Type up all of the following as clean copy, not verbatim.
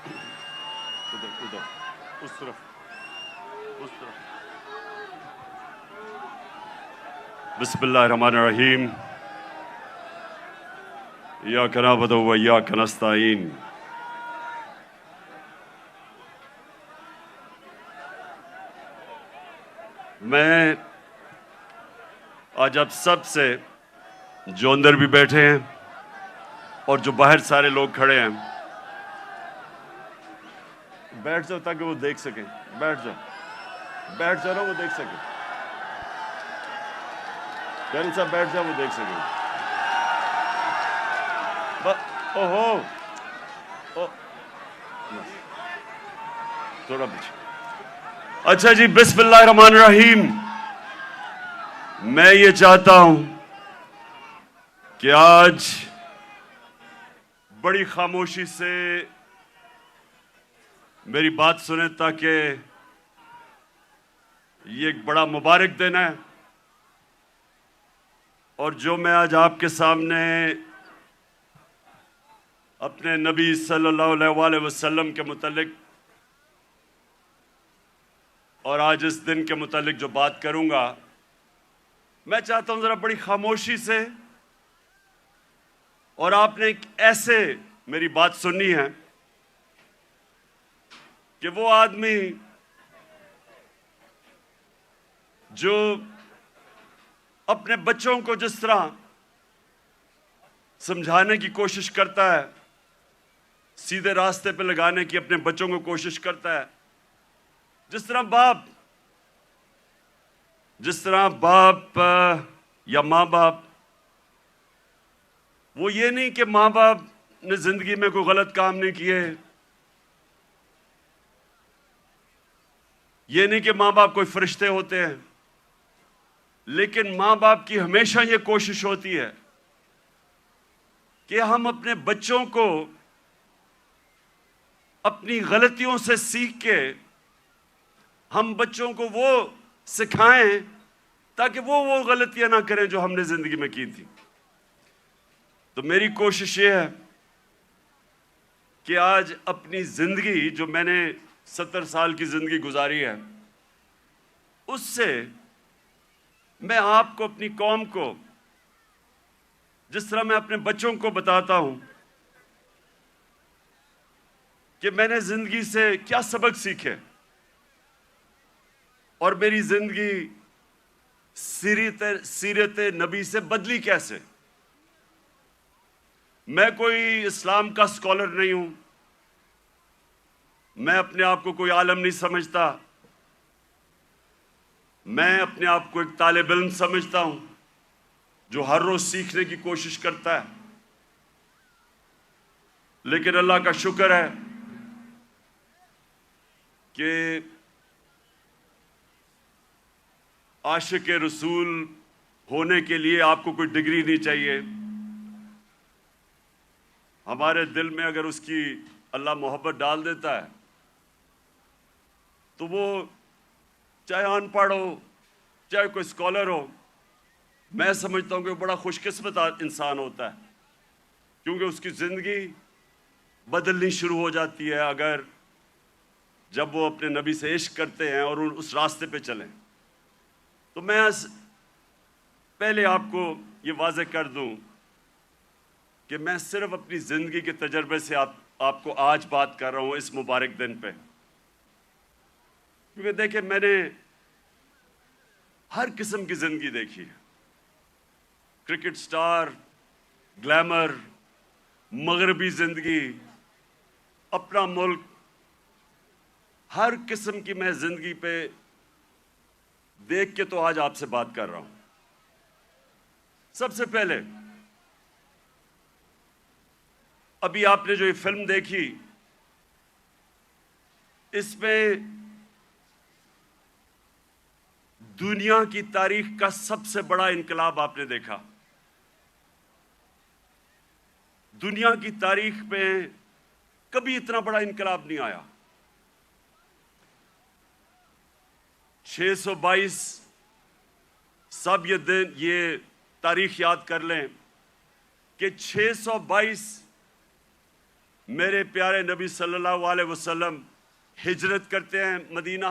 ادھر ادھر اس طرف اس طرف. بسم اللہ الرحمن الرحیم. ایاک نعبد و ایاک نستعین. میں آج آپ سب سے جو اندر بھی بیٹھے ہیں اور جو باہر سارے لوگ کھڑے ہیں، بیٹھ جاؤ تاکہ وہ دیکھ سکیں. بیٹھ جاؤ نا، وہ دیکھ سکیں. کرن صاحب بیٹھ جاؤ، وہ دیکھ سکیں. تھوڑا پیچھے. اچھا جی، بسم اللہ الرحمن الرحیم. میں یہ چاہتا ہوں کہ آج بڑی خاموشی سے میری بات سنیں، تاکہ یہ ایک بڑا مبارک دن ہے. اور جو میں آج آپ کے سامنے اپنے نبی صلی اللہ علیہ وآلہ وسلم کے متعلق اور آج اس دن کے متعلق جو بات کروں گا، میں چاہتا ہوں ذرا بڑی خاموشی سے، اور آپ نے ایک ایسے میری بات سننی ہے کہ وہ آدمی جو اپنے بچوں کو جس طرح سمجھانے کی کوشش کرتا ہے، سیدھے راستے پہ لگانے کی اپنے بچوں کو کوشش کرتا ہے، جس طرح باپ یا ماں باپ، وہ یہ نہیں کہ ماں باپ نے زندگی میں کوئی غلط کام نہیں کیے، یہ نہیں کہ ماں باپ کوئی فرشتے ہوتے ہیں، لیکن ماں باپ کی ہمیشہ یہ کوشش ہوتی ہے کہ ہم اپنے بچوں کو اپنی غلطیوں سے سیکھ کے ہم بچوں کو وہ سکھائیں تاکہ وہ غلطیاں نہ کریں جو ہم نے زندگی میں کی تھی. تو میری کوشش یہ ہے کہ آج اپنی زندگی، جو میں نے 70 سال کی زندگی گزاری ہے، اس سے میں آپ کو، اپنی قوم کو، جس طرح میں اپنے بچوں کو بتاتا ہوں کہ میں نے زندگی سے کیا سبق سیکھے اور میری زندگی سیرت نبی سے بدلی کیسے. میں کوئی اسلام کا اسکالر نہیں ہوں، میں اپنے آپ کو کوئی عالم نہیں سمجھتا، میں اپنے آپ کو ایک طالب علم سمجھتا ہوں جو ہر روز سیکھنے کی کوشش کرتا ہے. لیکن اللہ کا شکر ہے کہ عاشق رسول ہونے کے لیے آپ کو کوئی ڈگری نہیں چاہیے. ہمارے دل میں اگر اس کی اللہ محبت ڈال دیتا ہے تو وہ چاہے ان پڑھ ہو، چاہے کوئی اسکالر ہو، میں سمجھتا ہوں کہ وہ بڑا خوش قسمت انسان ہوتا ہے، کیونکہ اس کی زندگی بدلنی شروع ہو جاتی ہے اگر جب وہ اپنے نبی سے عشق کرتے ہیں اور اس راستے پہ چلیں. تو میں پہلے آپ کو یہ واضح کر دوں کہ میں صرف اپنی زندگی کے تجربے سے آپ کو آج بات کر رہا ہوں اس مبارک دن پہ، کیونکہ دیکھیں میں نے ہر قسم کی زندگی دیکھی ہے. کرکٹ سٹار، گلیمر، مغربی زندگی، اپنا ملک، ہر قسم کی میں زندگی پہ دیکھ کے تو آج آپ سے بات کر رہا ہوں. سب سے پہلے ابھی آپ نے جو یہ فلم دیکھی، اس میں دنیا کی تاریخ کا سب سے بڑا انقلاب آپ نے دیکھا. دنیا کی تاریخ میں کبھی اتنا بڑا انقلاب نہیں آیا. 622 سب یہ تاریخ یاد کر لیں کہ 622 میرے پیارے نبی صلی اللہ علیہ وسلم ہجرت کرتے ہیں مدینہ،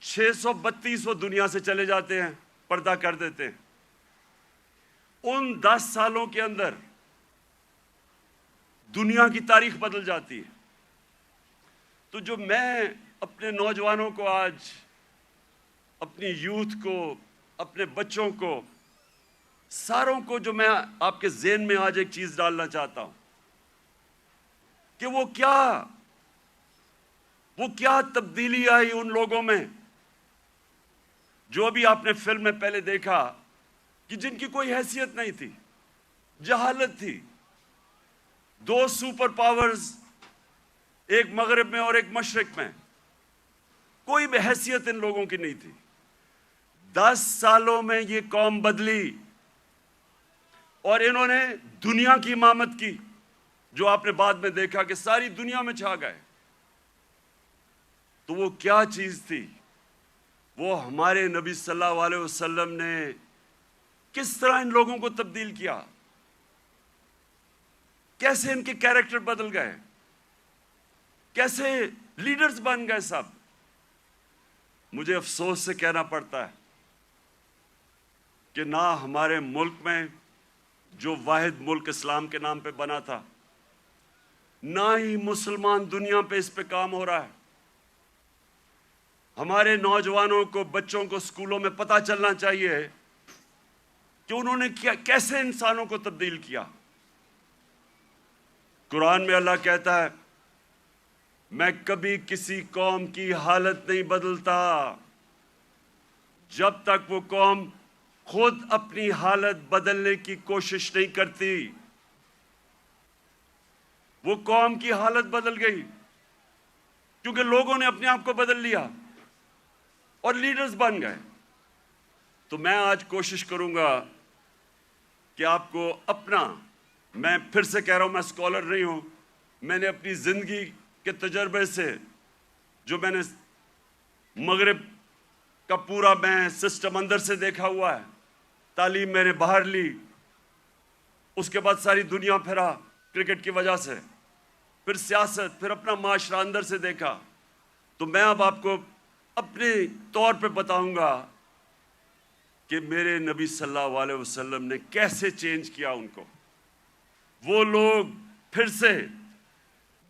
632 وہ دنیا سے چلے جاتے ہیں، پردہ کر دیتے ہیں۔ ان 10 سالوں کے اندر دنیا کی تاریخ بدل جاتی ہے۔ تو جو میں اپنے نوجوانوں کو آج، اپنی یوتھ کو، اپنے بچوں کو، ساروں کو، جو میں آپ کے ذہن میں آج ایک چیز ڈالنا چاہتا ہوں کہ وہ کیا تبدیلی آئی ان لوگوں میں جو ابھی آپ نے فلم میں پہلے دیکھا کہ جن کی کوئی حیثیت نہیں تھی، جہالت تھی۔ 2 سپر پاورز، ایک مغرب میں اور ایک مشرق میں، کوئی بھی حیثیت ان لوگوں کی نہیں تھی۔ 10 سالوں میں یہ قوم بدلی اور انہوں نے دنیا کی امامت کی، جو آپ نے بعد میں دیکھا کہ ساری دنیا میں چھا گئے۔ تو وہ کیا چیز تھی؟ وہ ہمارے نبی صلی اللہ علیہ وسلم نے کس طرح ان لوگوں کو تبدیل کیا، کیسے ان کے کیریکٹر بدل گئے، کیسے لیڈرز بن گئے سب۔ مجھے افسوس سے کہنا پڑتا ہے کہ نہ ہمارے ملک میں، جو واحد ملک اسلام کے نام پہ بنا تھا، نہ ہی مسلمان دنیا پہ اس پہ کام ہو رہا ہے۔ ہمارے نوجوانوں کو، بچوں کو اسکولوں میں پتہ چلنا چاہیے کہ انہوں نے کیسے انسانوں کو تبدیل کیا۔ قرآن میں اللہ کہتا ہے، میں کبھی کسی قوم کی حالت نہیں بدلتا جب تک وہ قوم خود اپنی حالت بدلنے کی کوشش نہیں کرتی۔ وہ قوم کی حالت بدل گئی کیونکہ لوگوں نے اپنے آپ کو بدل لیا اور لیڈرز بن گئے۔ تو میں آج کوشش کروں گا کہ آپ کو میں پھر سے کہہ رہا ہوں، میں اسکالر نہیں ہوں، میں نے اپنی زندگی کے تجربے سے، جو میں نے مغرب کا پورا میں سسٹم اندر سے دیکھا ہوا ہے، تعلیم میں نے باہر لی، اس کے بعد ساری دنیا پھرا کرکٹ کی وجہ سے، پھر سیاست، پھر اپنا معاشرہ اندر سے دیکھا۔ تو میں اب آپ کو اپنے طور پہ بتاؤں گا کہ میرے نبی صلی اللہ علیہ وسلم نے کیسے چینج کیا ان کو۔ وہ لوگ پھر سے،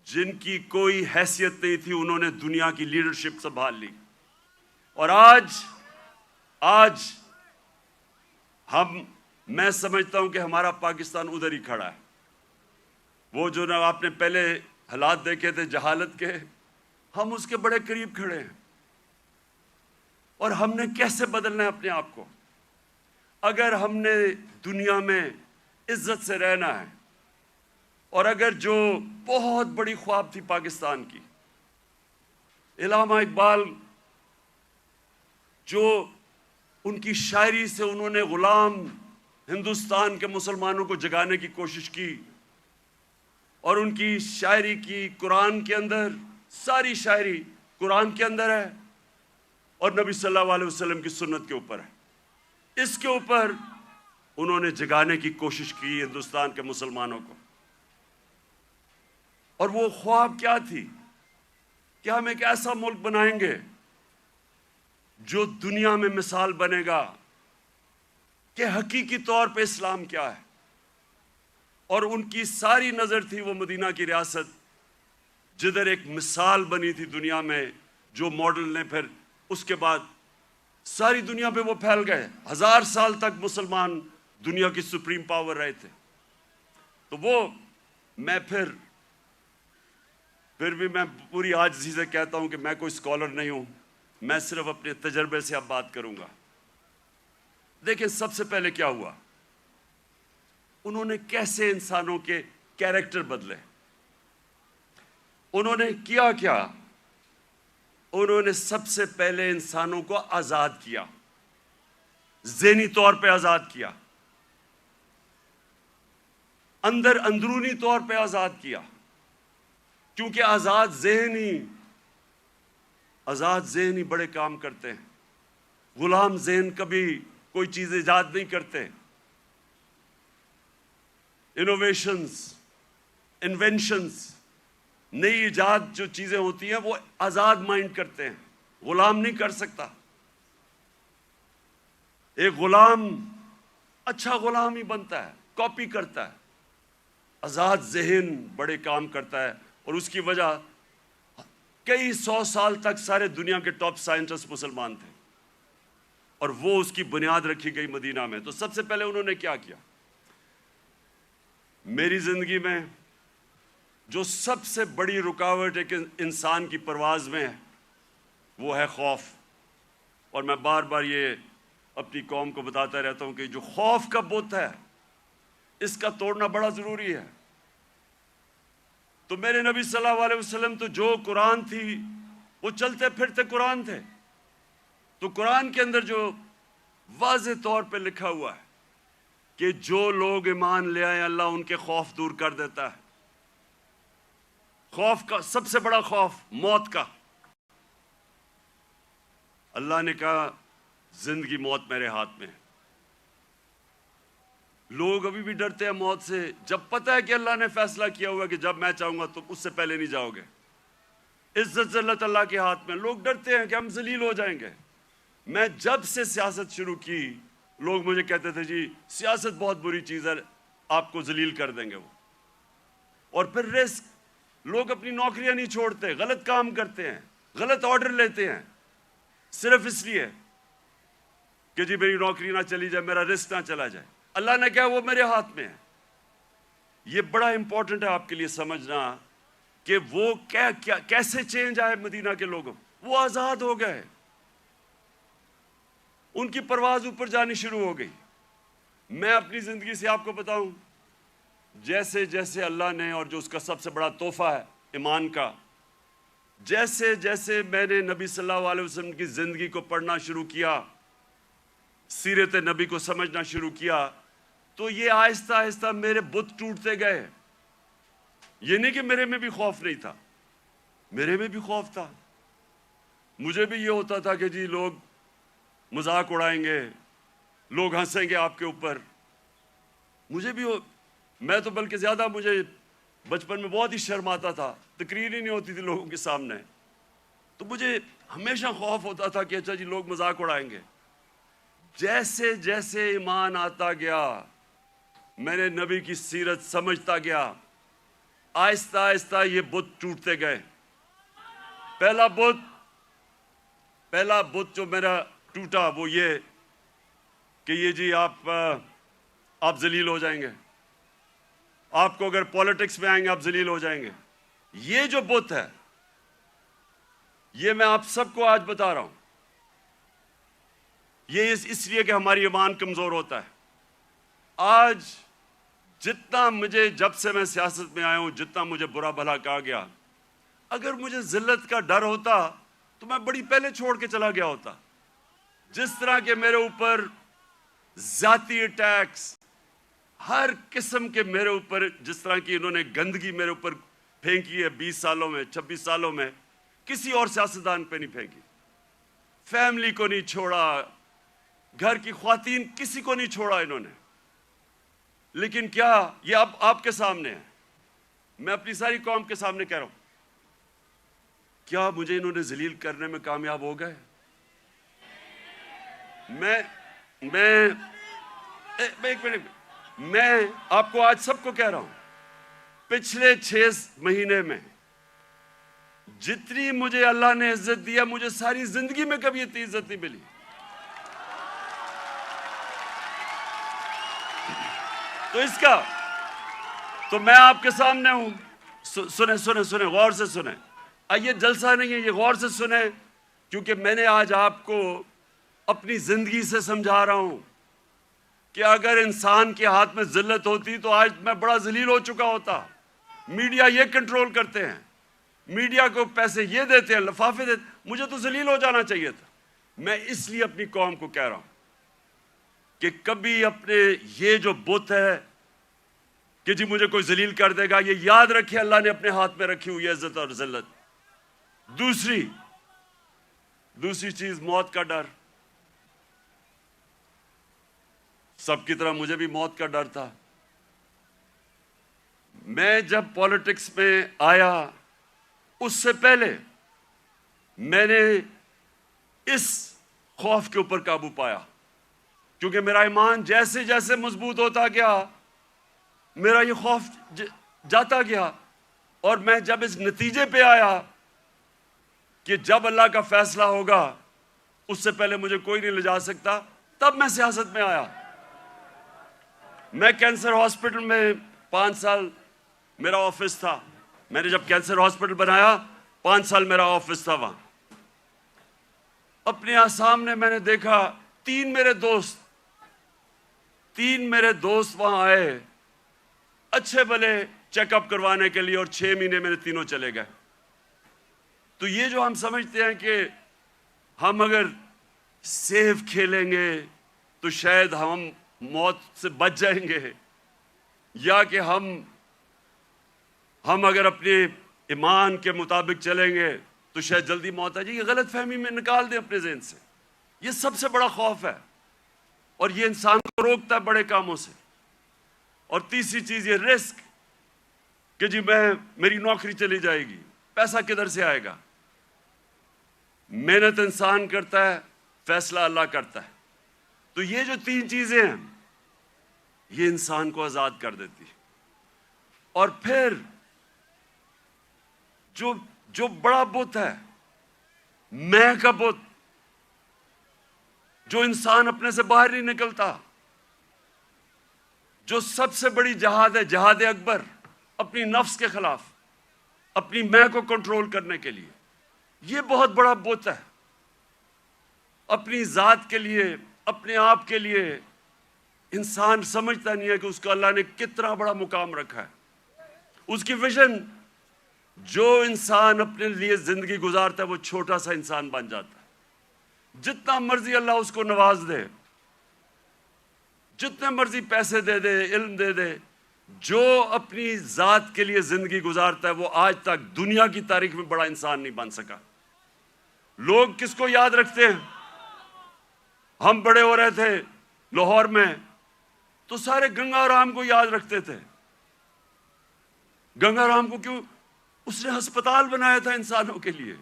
جن کی کوئی حیثیت نہیں تھی، انہوں نے دنیا کی لیڈرشپ سنبھال لی۔ اور آج میں سمجھتا ہوں کہ ہمارا پاکستان ادھر ہی کھڑا ہے۔ وہ جو آپ نے پہلے حالات دیکھے تھے جہالت کے، ہم اس کے بڑے قریب کھڑے ہیں۔ اور ہم نے کیسے بدلنا ہے اپنے آپ کو؟ اگر ہم نے دنیا میں عزت سے رہنا ہے، اور اگر جو بہت بڑی خواب تھی پاکستان کی، علامہ اقبال، جو ان کی شاعری سے انہوں نے غلام ہندوستان کے مسلمانوں کو جگانے کی کوشش کی، اور ان کی شاعری کی قرآن کے اندر، ساری شاعری قرآن کے اندر ہے اور نبی صلی اللہ علیہ وسلم کی سنت کے اوپر ہے۔ اس کے اوپر انہوں نے جگانے کی کوشش کی ہندوستان کے مسلمانوں کو۔ اور وہ خواب کیا تھی کہ ہم ایک ایسا ملک بنائیں گے جو دنیا میں مثال بنے گا کہ حقیقی طور پہ اسلام کیا ہے۔ اور ان کی ساری نظر تھی وہ مدینہ کی ریاست، جدھر ایک مثال بنی تھی دنیا میں، جو ماڈل نے پھر اس کے بعد ساری دنیا پہ وہ پھیل گئے۔ 1000 سال تک مسلمان دنیا کی سپریم پاور رہے تھے۔ تو وہ میں پھر بھی میں پوری عاجزی سے کہتا ہوں کہ میں کوئی اسکالر نہیں ہوں، میں صرف اپنے تجربے سے اب بات کروں گا۔ دیکھیں، سب سے پہلے کیا ہوا، انہوں نے کیسے انسانوں کے کیریکٹر بدلے۔ انہوں نے کیا انہوں نے سب سے پہلے انسانوں کو آزاد کیا، ذہنی طور پہ آزاد کیا، اندرونی طور پہ آزاد کیا، کیونکہ آزاد ذہنی بڑے کام کرتے ہیں۔ غلام ذہن کبھی کوئی چیز ایجاد نہیں کرتے۔ انوویشنز، انوینشنز، نئی ایجاد جو چیزیں ہوتی ہیں وہ آزاد مائنڈ کرتے ہیں، غلام نہیں کر سکتا. ایک غلام اچھا غلام ہی بنتا ہے، کاپی کرتا ہے. آزاد ذہن بڑے کام کرتا ہے، اور اس کی وجہ کئی 100 سال تک سارے دنیا کے ٹاپ سائنٹسٹ مسلمان تھے، اور وہ اس کی بنیاد رکھی گئی مدینہ میں. تو سب سے پہلے انہوں نے کیا کیا؟ میری زندگی میں جو سب سے بڑی رکاوٹ ایک انسان کی پرواز میں ہے وہ ہے خوف. اور میں بار بار یہ اپنی قوم کو بتاتا رہتا ہوں کہ جو خوف کا بت ہے اس کا توڑنا بڑا ضروری ہے. تو میرے نبی صلی اللہ علیہ وسلم تو جو قرآن تھی وہ چلتے پھرتے قرآن تھے. تو قرآن کے اندر جو واضح طور پہ لکھا ہوا ہے کہ جو لوگ ایمان لے آئے اللہ ان کے خوف دور کر دیتا ہے. خوف کا سب سے بڑا خوف موت کا. اللہ نے کہا زندگی موت میرے ہاتھ میں ہے. لوگ ابھی بھی ڈرتے ہیں موت سے، جب پتہ ہے کہ اللہ نے فیصلہ کیا ہوا کہ جب میں چاہوں گا تو اس سے پہلے نہیں جاؤ گے. عزت ذلت اللہ کے ہاتھ میں. لوگ ڈرتے ہیں کہ ہم ذلیل ہو جائیں گے. میں جب سے سیاست شروع کی لوگ مجھے کہتے تھے جی سیاست بہت بری چیز ہے، آپ کو ذلیل کر دیں گے وہ. اور پھر رسک، لوگ اپنی نوکریاں نہیں چھوڑتے، غلط کام کرتے ہیں، غلط آرڈر لیتے ہیں صرف اس لیے کہ جی میری نوکری نہ چلی جائے، میرا رزق نہ چلا جائے. اللہ نے کہا وہ میرے ہاتھ میں ہے. یہ بڑا امپورٹنٹ ہے آپ کے لیے سمجھنا کہ وہ کیسے چینج آئے مدینہ کے لوگوں. وہ آزاد ہو گئے، ان کی پرواز اوپر جانی شروع ہو گئی. میں اپنی زندگی سے آپ کو بتاؤں، جیسے جیسے اللہ نے، اور جو اس کا سب سے بڑا تحفہ ہے ایمان کا، جیسے جیسے میں نے نبی صلی اللہ علیہ وسلم کی زندگی کو پڑھنا شروع کیا، سیرت نبی کو سمجھنا شروع کیا، تو یہ آہستہ آہستہ میرے بت ٹوٹتے گئے. یہ نہیں کہ میرے میں بھی خوف نہیں تھا، میرے میں بھی خوف تھا. مجھے بھی یہ ہوتا تھا کہ جی لوگ مذاق اڑائیں گے، لوگ ہنسیں گے آپ کے اوپر. مجھے بھی میں تو بلکہ زیادہ، مجھے بچپن میں بہت ہی شرم آتا تھا، تقریر ہی نہیں ہوتی تھی لوگوں کے سامنے. تو مجھے ہمیشہ خوف ہوتا تھا کہ اچھا جی لوگ مذاق اڑائیں گے. جیسے جیسے ایمان آتا گیا، میں نے نبی کی سیرت سمجھتا گیا، آہستہ آہستہ یہ بت ٹوٹتے گئے. پہلا بت جو میرا ٹوٹا وہ یہ کہ یہ جی آپ ذلیل ہو جائیں گے، آپ کو اگر پالیٹکس میں آئیں گے آپ ذلیل ہو جائیں گے. یہ جو بت ہے یہ میں آپ سب کو آج بتا رہا ہوں. یہ اس لیے کہ ہماری ایمان کمزور ہوتا ہے. آج جتنا مجھے، جب سے میں سیاست میں آیا ہوں، جتنا مجھے برا بھلا کہا گیا، اگر مجھے ذلت کا ڈر ہوتا تو میں بڑی پہلے چھوڑ کے چلا گیا ہوتا. جس طرح کہ میرے اوپر ذاتی اٹیکس، ہر قسم کے میرے اوپر، جس طرح کی انہوں نے گندگی میرے اوپر پھینکی ہے 20 سالوں میں، 26 سالوں میں، کسی اور سیاستدان پہ نہیں پھینکی. فیملی کو نہیں چھوڑا، گھر کی خواتین، کسی کو نہیں چھوڑا انہوں نے. لیکن کیا یہ اب آپ کے سامنے ہے، میں اپنی ساری قوم کے سامنے کہہ رہا ہوں، کیا مجھے انہوں نے ذلیل کرنے میں کامیاب ہو گئے؟ میں آپ کو آج سب کو کہہ رہا ہوں، پچھلے 6 مہینے میں جتنی مجھے اللہ نے عزت دیا، مجھے ساری زندگی میں کبھی اتنی عزت نہیں ملی. تو اس کا تو میں آپ کے سامنے ہوں. سنیں غور سے سنیں. یہ جلسہ نہیں ہے، یہ غور سے سنیں، کیونکہ میں نے آج آپ کو اپنی زندگی سے سمجھا رہا ہوں کہ اگر انسان کے ہاتھ میں ذلت ہوتی تو آج میں بڑا ذلیل ہو چکا ہوتا. میڈیا یہ کنٹرول کرتے ہیں، میڈیا کو پیسے یہ دیتے ہیں، لفافے دیتے ہیں. مجھے تو ذلیل ہو جانا چاہیے تھا. میں اس لیے اپنی قوم کو کہہ رہا ہوں کہ کبھی اپنے یہ جو بت ہے کہ جی مجھے کوئی ذلیل کر دے گا، یہ یاد رکھے اللہ نے اپنے ہاتھ میں رکھی ہوئی ہے عزت اور ذلت. دوسری چیز موت کا ڈر. سب کی طرح مجھے بھی موت کا ڈر تھا. میں جب پالیٹکس میں آیا اس سے پہلے میں نے اس خوف کے اوپر قابو پایا، کیونکہ میرا ایمان جیسے جیسے مضبوط ہوتا گیا میرا یہ خوف جاتا گیا، اور میں جب اس نتیجے پہ آیا کہ جب اللہ کا فیصلہ ہوگا اس سے پہلے مجھے کوئی نہیں لے جا سکتا، تب میں سیاست میں آیا۔ میں کینسر ہاسپٹل میں 5 سال میرا آفس تھا، میں نے جب کینسر ہاسپٹل بنایا 5 سال میرا آفس تھا وہاں۔ اپنے سامنے میں نے دیکھا 3 میرے دوست وہاں آئے اچھے بھلے چیک اپ کروانے کے لیے، اور 6 مہینے میں تینوں چلے گئے۔ تو یہ جو ہم سمجھتے ہیں کہ ہم اگر سیف کھیلیں گے تو شاید ہم موت سے بچ جائیں گے، یا کہ ہم اگر اپنے ایمان کے مطابق چلیں گے تو شاید جلدی موت آ جائے، یہ غلط فہمی میں نکال دیں اپنے ذہن سے۔ یہ سب سے بڑا خوف ہے، اور یہ انسان کو روکتا ہے بڑے کاموں سے۔ اور تیسری چیز یہ رسک، کہ جی میری نوکری چلی جائے گی، پیسہ کدھر سے آئے گا؟ محنت انسان کرتا ہے، فیصلہ اللہ کرتا ہے۔ تو یہ جو 3 چیزیں ہیں یہ انسان کو آزاد کر دیتی۔ اور پھر جو بڑا بت ہے، میں کا بت، جو انسان اپنے سے باہر نہیں نکلتا، جو سب سے بڑی جہاد ہے، جہاد اکبر، اپنی نفس کے خلاف، اپنی میں کو کنٹرول کرنے کے لیے، یہ بہت بڑا بت ہے۔ اپنی ذات کے لیے، اپنے آپ کے لیے انسان سمجھتا نہیں ہے کہ اس کو اللہ نے کتنا بڑا مقام رکھا ہے۔ اس کی ویژن، جو انسان اپنے لیے زندگی گزارتا ہے وہ چھوٹا سا انسان بن جاتا ہے۔ جتنا مرضی اللہ اس کو نواز دے، جتنے مرضی پیسے دے دے، علم دے دے، جو اپنی ذات کے لیے زندگی گزارتا ہے وہ آج تک دنیا کی تاریخ میں بڑا انسان نہیں بن سکا۔ لوگ کس کو یاد رکھتے ہیں؟ ہم بڑے ہو رہے تھے لاہور میں تو سارے گنگا رام کو یاد رکھتے تھے۔ گنگا رام کو کیوں؟ اس نے ہسپتال بنایا تھا انسانوں کے لیے۔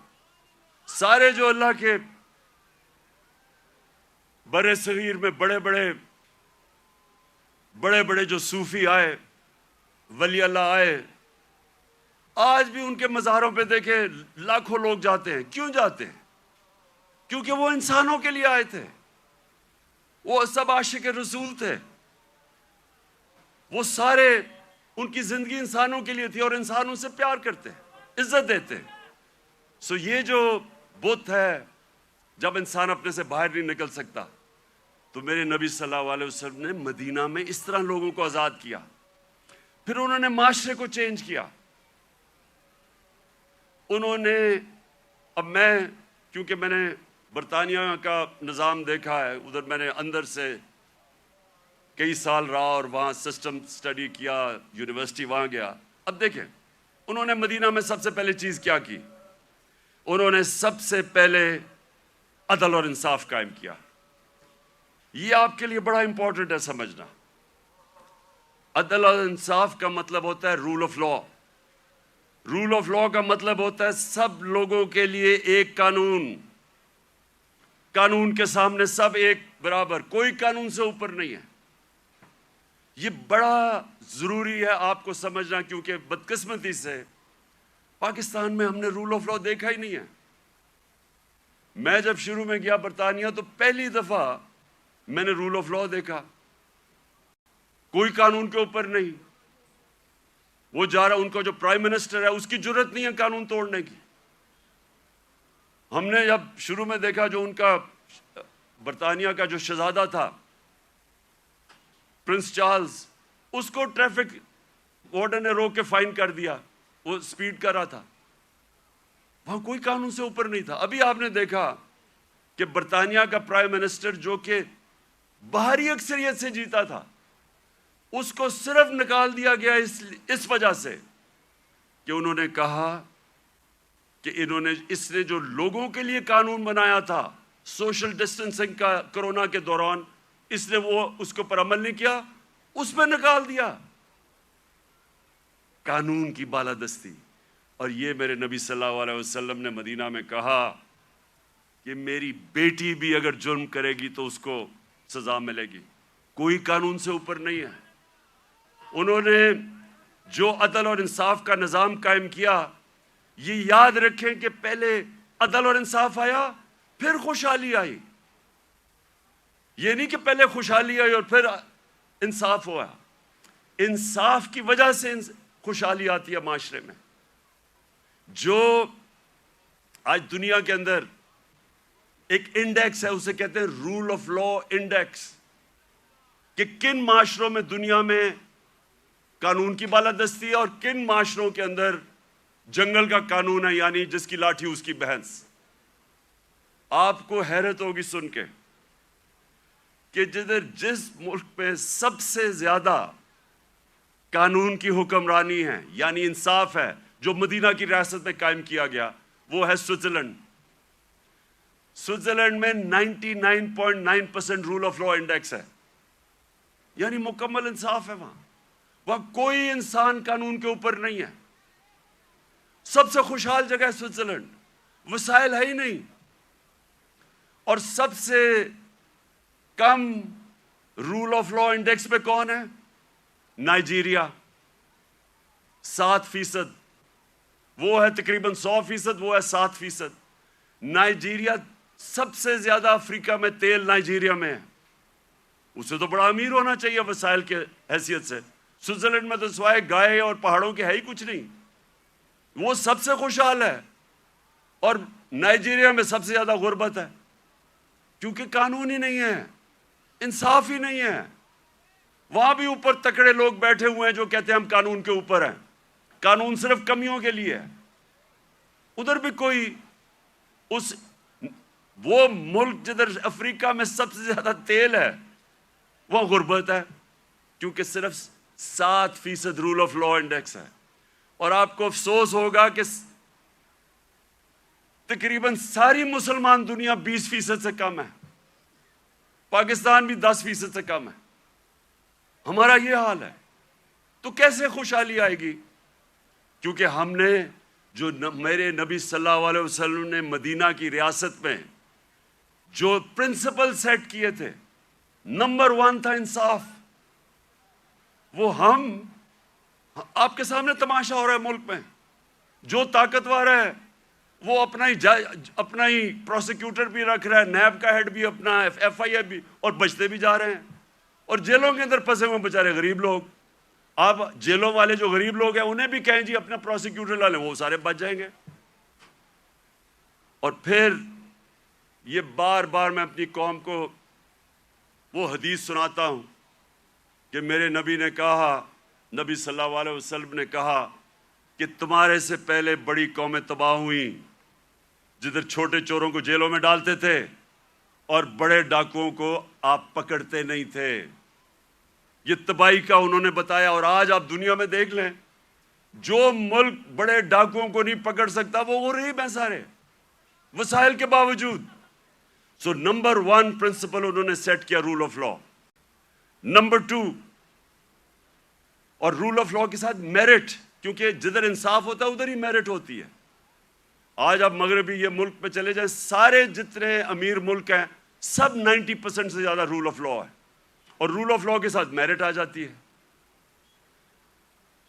سارے جو اللہ کے برے صغیر میں بڑے بڑے جو صوفی آئے، ولی اللہ آئے، آج بھی ان کے مزاروں پہ دیکھیں لاکھوں لوگ جاتے ہیں۔ کیوں جاتے ہیں؟ کیونکہ وہ انسانوں کے لیے آئے تھے، وہ سب عاشق رسول تھے، وہ سارے ان کی زندگی انسانوں کے لیے تھی، اور انسان ان سے پیار کرتے ہیں، عزت دیتے ہیں۔ سو یہ جو بت ہے، جب انسان اپنے سے باہر نہیں نکل سکتا، تو میرے نبی صلی اللہ علیہ وسلم نے مدینہ میں اس طرح لوگوں کو آزاد کیا۔ پھر انہوں نے معاشرے کو چینج کیا۔ انہوں نے، اب کیونکہ میں نے برطانیہ کا نظام دیکھا ہے، ادھر میں نے اندر سے کئی سال رہا اور وہاں سسٹم سٹڈی کیا، یونیورسٹی وہاں گیا۔ اب دیکھیں انہوں نے مدینہ میں سب سے پہلے چیز کیا کی؟ انہوں نے سب سے پہلے عدل اور انصاف قائم کیا۔ یہ آپ کے لیے بڑا امپورٹنٹ ہے سمجھنا۔ عدل اور انصاف کا مطلب ہوتا ہے rule of law. Rule of law کا مطلب ہوتا ہے سب لوگوں کے لیے ایک قانون، قانون کے سامنے سب ایک برابر، کوئی قانون سے اوپر نہیں ہے۔ یہ بڑا ضروری ہے آپ کو سمجھنا، کیونکہ بدقسمتی سے پاکستان میں ہم نے رول آف لا دیکھا ہی نہیں ہے۔ میں جب شروع میں گیا برطانیہ تو پہلی دفعہ میں نے رول آف لا دیکھا، کوئی قانون کے اوپر نہیں۔ وہ جا رہا، ان کا جو پرائم منسٹر ہے اس کی جرت نہیں ہے قانون توڑنے کی۔ ہم نے جب شروع میں دیکھا، جو ان کا برطانیہ کا جو شہزادہ تھا پرنس چارلز، اس کو ٹریفک وارڈن نے روک کے فائن کر دیا، وہ سپیڈ کر رہا تھا۔ وہاں کوئی قانون سے اوپر نہیں تھا۔ ابھی آپ نے دیکھا کہ برطانیہ کا پرائم منسٹر، جو کہ باہری اکثریت سے جیتا تھا، اس کو صرف نکال دیا گیا اس وجہ سے کہ انہوں نے کہا کہ اس نے جو لوگوں کے لیے قانون بنایا تھا سوشل ڈسٹنسنگ کا کرونا کے دوران، اس نے اس کے پر عمل نہیں کیا، اس پہ نکال دیا۔ قانون کی بالادستی. اور یہ میرے نبی صلی اللہ علیہ وسلم نے مدینہ میں کہا کہ میری بیٹی بھی اگر جرم کرے گی تو اس کو سزا ملے گی. کوئی قانون سے اوپر نہیں ہے. انہوں نے جو عدل اور انصاف کا نظام قائم کیا، یہ یاد رکھیں کہ پہلے عدل اور انصاف آیا پھر خوشحالی آئی. یہ نہیں کہ پہلے خوشحالی آئی اور پھر انصاف ہوا. انصاف کی وجہ سے خوشحالی آتی ہے معاشرے میں. جو آج دنیا کے اندر ایک انڈیکس ہے، اسے کہتے ہیں رول آف لا انڈیکس، کہ کن معاشروں میں دنیا میں قانون کی بالادستی ہے اور کن معاشروں کے اندر جنگل کا قانون ہے، یعنی جس کی لاٹھی اس کی بھینس. آپ کو حیرت ہوگی سن کے کہ جس ملک میں سب سے زیادہ قانون کی حکمرانی ہے، یعنی انصاف ہے، جو مدینہ کی ریاست میں قائم کیا گیا، وہ ہے سوئٹزرلینڈ. سوئٹزرلینڈ میں 99.9% رول آف لا انڈیکس ہے، یعنی مکمل انصاف ہے. وہاں کوئی انسان قانون کے اوپر نہیں ہے. سب سے خوشحال جگہ ہے سوئٹزرلینڈ. وسائل ہے ہی نہیں. اور سب سے کم رول آف لا انڈیکس پہ کون ہے؟ نائجیریا، 7%. وہ ہے تقریباً 100%، وہ ہے 7%. نائجیریا سب سے زیادہ افریقہ میں تیل نائجیریا میں ہے. اسے تو بڑا امیر ہونا چاہیے وسائل کے حیثیت سے. سوئٹزرلینڈ میں تو سوائے گائے اور پہاڑوں کے ہے ہی کچھ نہیں. وہ سب سے خوشحال ہے. اور نائجیریا میں سب سے زیادہ غربت ہے، کیونکہ قانون ہی نہیں ہے، انصاف ہی نہیں ہے. وہاں بھی اوپر تکڑے لوگ بیٹھے ہوئے ہیں جو کہتے ہیں ہم قانون کے اوپر ہیں. قانون صرف کمیوں کے لیے ہے. ادھر بھی کوئی وہ ملک جدھر افریقہ میں سب سے زیادہ تیل ہے، وہاں غربت ہے، کیونکہ صرف 7% رول آف لا انڈیکس ہے. اور آپ کو افسوس ہوگا کہ تقریباً ساری مسلمان دنیا 20% سے کم ہے. پاکستان بھی 10% سے کم ہے. ہمارا یہ حال ہے. تو کیسے خوشحالی آئے گی؟ کیونکہ ہم نے جو میرے نبی صلی اللہ علیہ وسلم نے مدینہ کی ریاست میں جو پرنسپل سیٹ کیے تھے، نمبر 1 تھا انصاف. وہ آپ کے سامنے تماشا ہو رہا ہے ملک میں. جو طاقتور ہے وہ اپنا ہی پروسیکیوٹر بھی رکھ رہا ہے، نیب کا ہیڈ بھی اپنا، FIA بھی، اور بچتے بھی جا رہے ہیں. اور جیلوں کے اندر پھنسے ہوئے بیچارے غریب لوگ. آپ جیلوں والے جو غریب لوگ ہیں انہیں بھی کہیں جی اپنا پروسیکیوٹر لا لیں، وہ سارے بچ جائیں گے. اور پھر یہ بار بار میں اپنی قوم کو وہ حدیث سناتا ہوں کہ میرے نبی نے کہا، نبی صلی اللہ علیہ وسلم نے کہا کہ تمہارے سے پہلے بڑی قومیں تباہ ہوئیں جدھر چھوٹے چوروں کو جیلوں میں ڈالتے تھے اور بڑے ڈاکوؤں کو آپ پکڑتے نہیں تھے. یہ تباہی کا انہوں نے بتایا. اور آج آپ دنیا میں دیکھ لیں، جو ملک بڑے ڈاکوؤں کو نہیں پکڑ سکتا وہ غریب ہیں سارے، وسائل کے باوجود. سو نمبر 1 پرنسپل انہوں نے سیٹ کیا رول آف لا. نمبر 2، اور رول آف لا کے ساتھ میرٹ، کیونکہ جدھر انصاف ہوتا ہے ادھر ہی میرٹ ہوتی ہے. آج آپ مغربی یہ ملک پہ چلے جائیں، سارے جتنے امیر ملک ہیں سب 90% سے زیادہ رول آف لا ہے. اور رول آف لا کے ساتھ میرٹ آ جاتی ہے.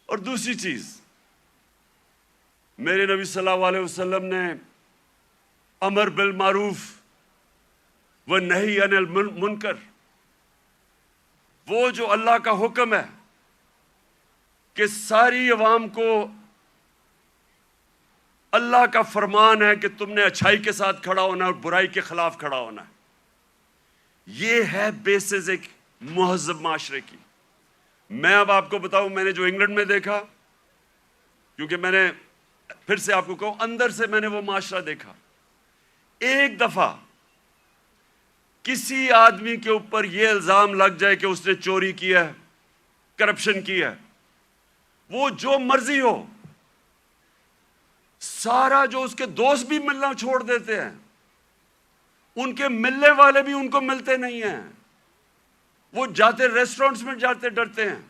اور دوسری چیز، میرے نبی صلی اللہ علیہ وسلم نے امر بالمعروف و نہی عن المنکر، وہ جو اللہ کا حکم ہے کہ ساری عوام کو اللہ کا فرمان ہے کہ تم نے اچھائی کے ساتھ کھڑا ہونا اور برائی کے خلاف کھڑا ہونا ہے. یہ ہے بیسز ایک مہذب معاشرے کی. میں اب آپ کو بتاؤں، میں نے جو انگلینڈ میں دیکھا، کیونکہ میں نے پھر سے آپ کو کہوں اندر سے میں نے وہ معاشرہ دیکھا. ایک دفعہ کسی آدمی کے اوپر یہ الزام لگ جائے کہ اس نے چوری کی ہے، کرپشن کی ہے، وہ جو مرضی ہو، سارا جو اس کے دوست بھی ملنا چھوڑ دیتے ہیں، ان کے ملنے والے بھی ان کو ملتے نہیں ہیں، وہ جاتے ریسٹورنٹس میں جاتے ڈرتے ہیں.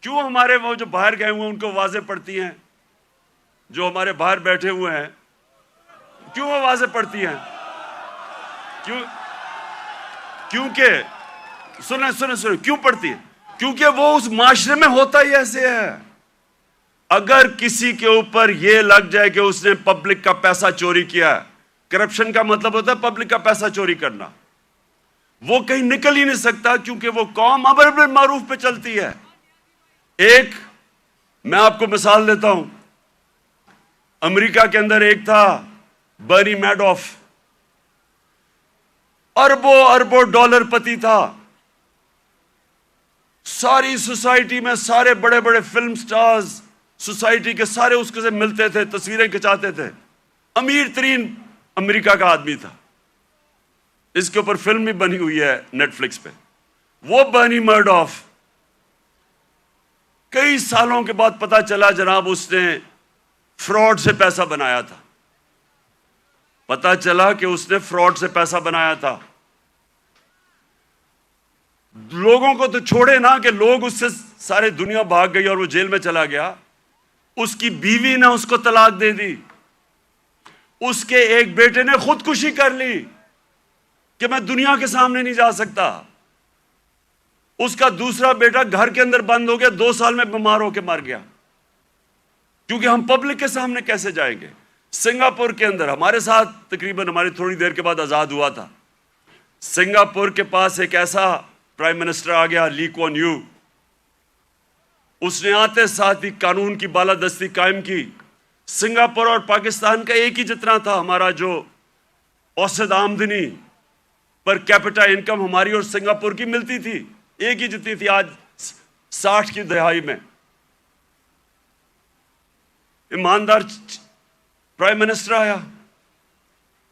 کیوں ہمارے وہ جو باہر گئے ہوئے ہیں ان کو آوازیں پڑتی ہیں؟ جو ہمارے باہر بیٹھے ہوئے ہیں کیوں آوازیں پڑتی ہیں؟ کیونکہ سنیں کیوں پڑتی ہے؟ کیونکہ وہ اس معاشرے میں ہوتا ہی ایسے ہے. اگر کسی کے اوپر یہ لگ جائے کہ اس نے پبلک کا پیسہ چوری کیا ہے، کرپشن کا مطلب ہوتا ہے پبلک کا پیسہ چوری کرنا، وہ کہیں نکل ہی نہیں سکتا، کیونکہ وہ قوم امر بالمعروف پہ چلتی ہے. ایک میں آپ کو مثال دیتا ہوں. امریکہ کے اندر ایک تھا برنی میڈوف، اربوں ڈالر پتی تھا. ساری سوسائٹی میں سارے بڑے بڑے فلم سٹارز سوسائٹی کے سارے اس کے سے ملتے تھے، تصویریں کھچاتے تھے. امیر ترین امریکہ کا آدمی تھا. اس کے اوپر فلم بھی بنی ہوئی ہے نیٹ فلکس پہ. وہ برنی میڈوف کئی سالوں کے بعد پتا چلا جناب اس نے فراڈ سے پیسہ بنایا تھا. پتا چلا کہ اس نے فراڈ سے پیسہ بنایا تھا. لوگوں کو تو چھوڑے نا کہ لوگ اس سے سارے دنیا بھاگ گئی اور وہ جیل میں چلا گیا. اس کی بیوی نے اس کو طلاق دے دی. اس کے ایک بیٹے نے خودکشی کر لی کہ میں دنیا کے سامنے نہیں جا سکتا. اس کا دوسرا بیٹا گھر کے اندر بند ہو گیا، 2 سال میں بیمار ہو کے مر گیا. کیونکہ ہم پبلک کے سامنے کیسے جائیں گے؟ سنگاپور کے اندر ہمارے ساتھ تقریباً ہماری تھوڑی دیر کے بعد آزاد ہوا تھا. سنگاپور کے پاس ایک ایسا پرائم منسٹر آ گیا، لی کوان یو. اس نے آتے ساتھ ہی قانون کی بالادستی قائم کی. سنگاپور اور پاکستان کا ایک ہی جتنا تھا. ہمارا جو اوسط آمدنی پر کیپٹا انکم ہماری اور سنگاپور کی ملتی تھی، ایک ہی جتنی تھی. آج 60 کی دہائی میں ایماندار پرائم منسٹر آیا،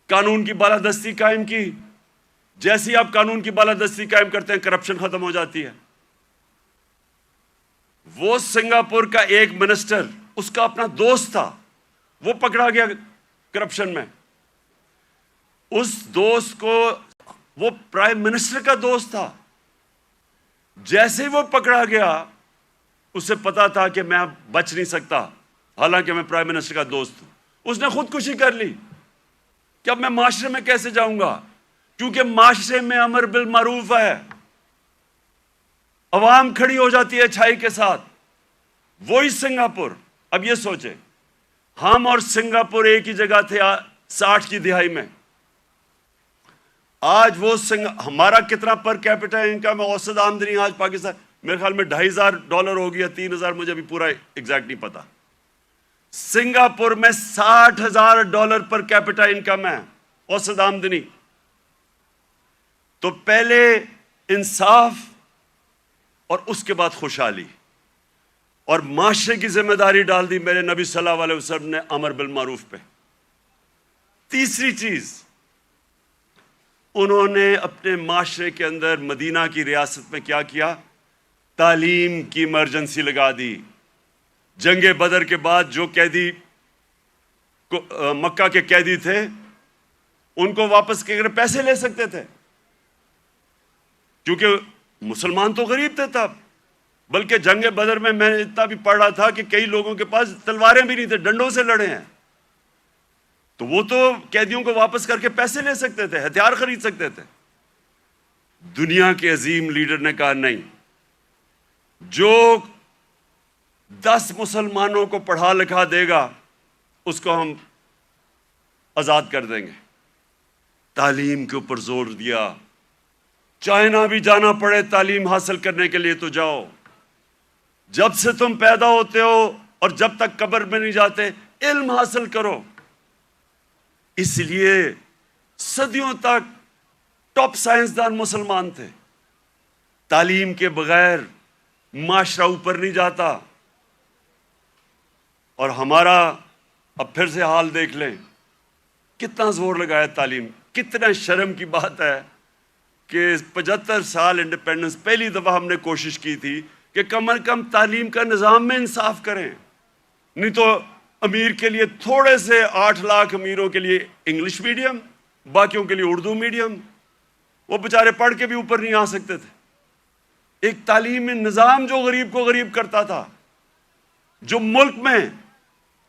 قانون کی بالادستی قائم کی. جیسے ہی آپ قانون کی بالادستی قائم کرتے ہیں کرپشن ختم ہو جاتی ہے. وہ سنگاپور کا ایک منسٹر، اس کا اپنا دوست تھا، وہ پکڑا گیا کرپشن میں. اس دوست کو، وہ پرائم منسٹر کا دوست تھا، جیسے ہی وہ پکڑا گیا اسے پتا تھا کہ میں اب بچ نہیں سکتا، حالانکہ میں پرائم منسٹر کا دوست ہوں. اس نے خودکشی کر لی کہ اب میں معاشرے میں کیسے جاؤں گا، کیونکہ معاشرے میں امر بالمعروف ہے. عوام کھڑی ہو جاتی ہے اچھائی کے ساتھ. وہی سنگاپور. اب یہ سوچیں، ہم اور سنگاپور ایک ہی جگہ تھے 60 کی دہائی میں. آج وہ ہمارا کتنا پر کیپٹا انکم ہے، اوسط آمدنی آج پاکستان میرے خیال میں $2,500 ہو گیا، 3,000 مجھے ابھی پورا ایگزیکٹ نہیں پتا. سنگاپور میں $60,000 پر کیپٹا انکم ہے، اوسط آمدنی. تو پہلے انصاف اور اس کے بعد خوشحالی اور معاشرے کی ذمہ داری ڈال دی میرے نبی صلی اللہ علیہ وسلم نے امر بالمعروف پہ. تیسری چیز، انہوں نے اپنے معاشرے کے اندر مدینہ کی ریاست میں کیا کیا؟ تعلیم کی ایمرجنسی لگا دی. جنگ بدر کے بعد جو قیدی مکہ کے قیدی تھے ان کو واپس کے پیسے لے سکتے تھے، کیونکہ مسلمان تو غریب تھے تب. بلکہ جنگ بدر میں میں اتنا بھی پڑھ رہا تھا کہ کئی لوگوں کے پاس تلواریں بھی نہیں تھے، ڈنڈوں سے لڑے ہیں. تو وہ تو قیدیوں کو واپس کر کے پیسے لے سکتے تھے، ہتھیار خرید سکتے تھے. دنیا کے عظیم لیڈر نے کہا نہیں، جو 10 مسلمانوں کو پڑھا لکھا دے گا اس کو ہم آزاد کر دیں گے. تعلیم کے اوپر زور دیا. چائنا بھی جانا پڑے تعلیم حاصل کرنے کے لیے تو جاؤ. جب سے تم پیدا ہوتے ہو اور جب تک قبر میں نہیں جاتے علم حاصل کرو. اس لیے صدیوں تک ٹاپ سائنسدان مسلمان تھے. تعلیم کے بغیر معاشرہ اوپر نہیں جاتا. اور ہمارا اب پھر سے حال دیکھ لیں، کتنا زور لگایا تعلیم. کتنا شرم کی بات ہے کہ 75 سال انڈیپینڈنس، پہلی دفعہ ہم نے کوشش کی تھی کہ کم از کم تعلیم کا نظام میں انصاف کریں. نہیں تو امیر کے لیے تھوڑے سے 8 لاکھ امیروں کے لیے انگلش میڈیم، باقیوں کے لیے اردو میڈیم. وہ بیچارے پڑھ کے بھی اوپر نہیں آ سکتے تھے. ایک تعلیمی نظام جو غریب کو غریب کرتا تھا، جو ملک میں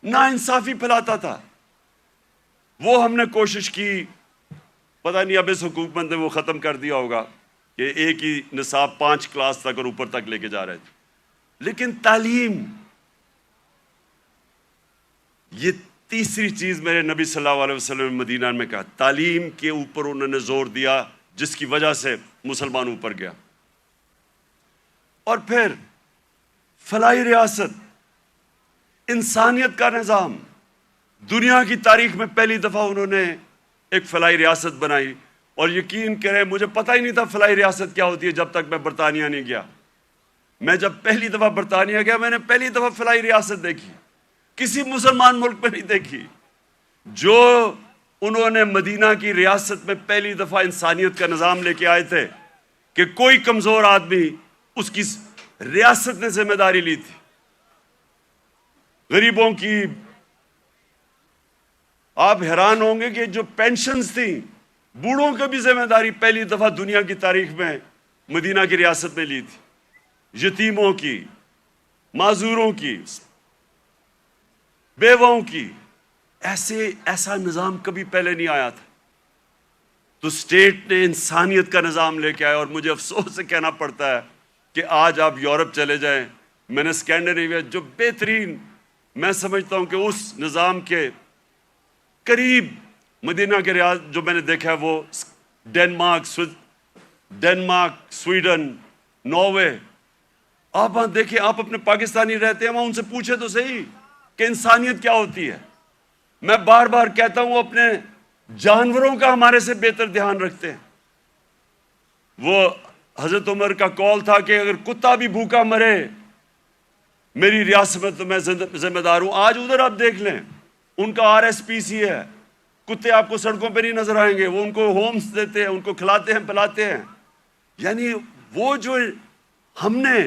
ناانصافی پھیلاتا تھا، وہ ہم نے کوشش کی. پتہ نہیں اب اس حکومت نے وہ ختم کر دیا ہوگا کہ ایک ہی نصاب 5 کلاس تک اور اوپر تک لے کے جا رہے تھے. لیکن تعلیم، یہ تیسری چیز میرے نبی صلی اللہ علیہ وسلم نے مدینہ میں کہا، تعلیم کے اوپر انہوں نے زور دیا، جس کی وجہ سے مسلمان اوپر گیا. اور پھر فلاحی ریاست، انسانیت کا نظام. دنیا کی تاریخ میں پہلی دفعہ انہوں نے ایک فلاحی ریاست بنائی، اور یقین کریں مجھے پتہ ہی نہیں تھا فلاحی ریاست کیا ہوتی ہے جب تک میں برطانیہ نہیں گیا. میں جب پہلی دفعہ برطانیہ گیا، میں نے پہلی دفعہ فلاحی ریاست دیکھی، کسی مسلمان ملک میں نہیں دیکھی. جو انہوں نے مدینہ کی ریاست میں پہلی دفعہ انسانیت کا نظام لے کے آئے تھے کہ کوئی کمزور آدمی، اس کی ریاست نے ذمہ داری لی تھی. غریبوں کی، آپ حیران ہوں گے کہ جو پینشنز تھیں، بوڑھوں کی بھی ذمہ داری پہلی دفعہ دنیا کی تاریخ میں مدینہ کی ریاست نے لی تھی. یتیموں کی، معذوروں کی، بیواؤں کی. ایسا نظام کبھی پہلے نہیں آیا تھا. تو اسٹیٹ نے انسانیت کا نظام لے کے آیا. اور مجھے افسوس سے کہنا پڑتا ہے کہ آج آپ یورپ چلے جائیں، میں نے اسکینڈینیویا جو بہترین، میں سمجھتا ہوں کہ اس نظام کے قریب مدینہ کے ریاض جو میں نے دیکھا ہے وہ ڈنمارک، سویڈن، ناروے. آپ وہاں دیکھیں، آپ اپنے پاکستانی رہتے ہیں وہاں، ان سے پوچھے تو صحیح کہ انسانیت کیا ہوتی ہے. میں بار بار کہتا ہوں، وہ اپنے جانوروں کا ہمارے سے بہتر دھیان رکھتے ہیں. وہ حضرت عمر کا قول تھا کہ اگر کتا بھی بھوکا مرے میری ریاست میں تو میں ذمہ دار ہوں. آج ادھر آپ دیکھ لیں، ان کا RSPC ہے. کتے آپ کو سڑکوں پہ نہیں نظر آئیں گے، وہ ان کو ہومز دیتے ہیں، ان کو کھلاتے ہیں پلاتے ہیں. یعنی وہ جو ہم نے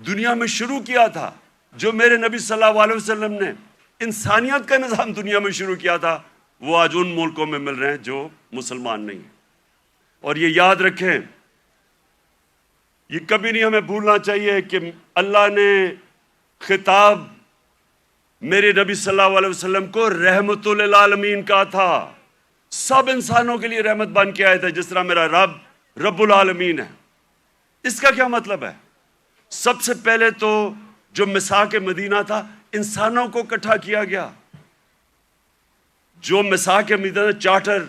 دنیا میں شروع کیا تھا، جو میرے نبی صلی اللہ علیہ وسلم نے انسانیت کا نظام دنیا میں شروع کیا تھا، وہ آج ان ملکوں میں مل رہے ہیں جو مسلمان نہیں ہیں. اور یہ یاد رکھیں، یہ کبھی نہیں ہمیں بھولنا چاہیے کہ اللہ نے خطاب میرے نبی صلی اللہ علیہ وسلم کو رحمت للعالمین کہا تھا. سب انسانوں کے لیے رحمت بن کے آئے تھے، جس طرح میرا رب العالمین ہے. اس کا کیا مطلب ہے؟ سب سے پہلے تو جو میثاق مدینہ تھا، انسانوں کو اکٹھا کیا گیا. جو میثاق مدینہ چارٹر،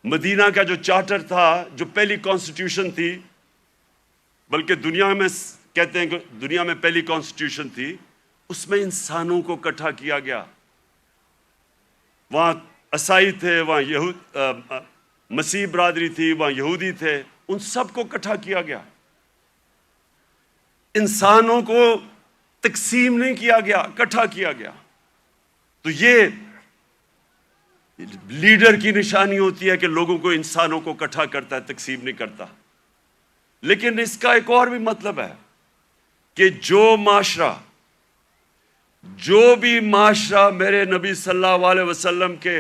مدینہ کا جو چارٹر تھا، جو پہلی کانسٹیٹیوشن تھی، بلکہ دنیا میں کہتے ہیں کہ دنیا میں پہلی کانسٹیٹیوشن تھی، اس میں انسانوں کو اکٹھا کیا گیا. وہاں عیسائی تھے، وہاں مسیح برادری تھی، وہاں یہودی تھے، ان سب کو اکٹھا کیا گیا. انسانوں کو تقسیم نہیں کیا گیا، اکٹھا کیا گیا. تو یہ لیڈر کی نشانی ہوتی ہے کہ لوگوں کو، انسانوں کو اکٹھا کرتا ہے، تقسیم نہیں کرتا. لیکن اس کا ایک اور بھی مطلب ہے کہ جو بھی معاشرہ میرے نبی صلی اللہ علیہ وسلم کے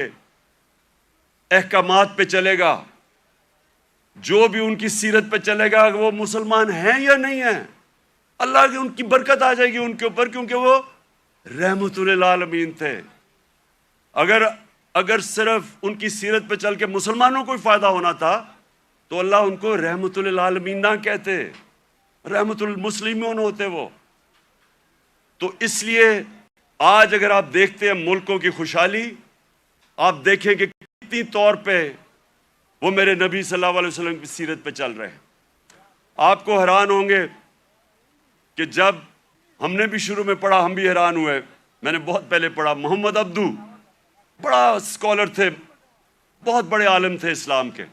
احکامات پہ چلے گا، جو بھی ان کی سیرت پہ چلے گا، وہ مسلمان ہیں یا نہیں ہیں، اللہ کی ان کی برکت آ جائے گی ان کے اوپر، کیونکہ وہ رحمت للعالمین تھے. اگر صرف ان کی سیرت پہ چل کے مسلمانوں کو ہی فائدہ ہونا تھا تو اللہ ان کو رحمت للعالمین نہ کہتے، رحمت المسلمون ہوتے وہ. تو اس لیے آج اگر آپ دیکھتے ہیں ملکوں کی خوشحالی، آپ دیکھیں کہ کتنی طور پہ وہ میرے نبی صلی اللہ علیہ وسلم کی سیرت پہ چل رہے ہیں. آپ کو حیران ہوں گے کہ جب ہم نے بھی شروع میں پڑھا، ہم بھی حیران ہوئے. میں نے بہت پہلے پڑھا، محمد عبدو بڑا اسکالر تھے، بہت بڑے عالم تھے اسلام کے.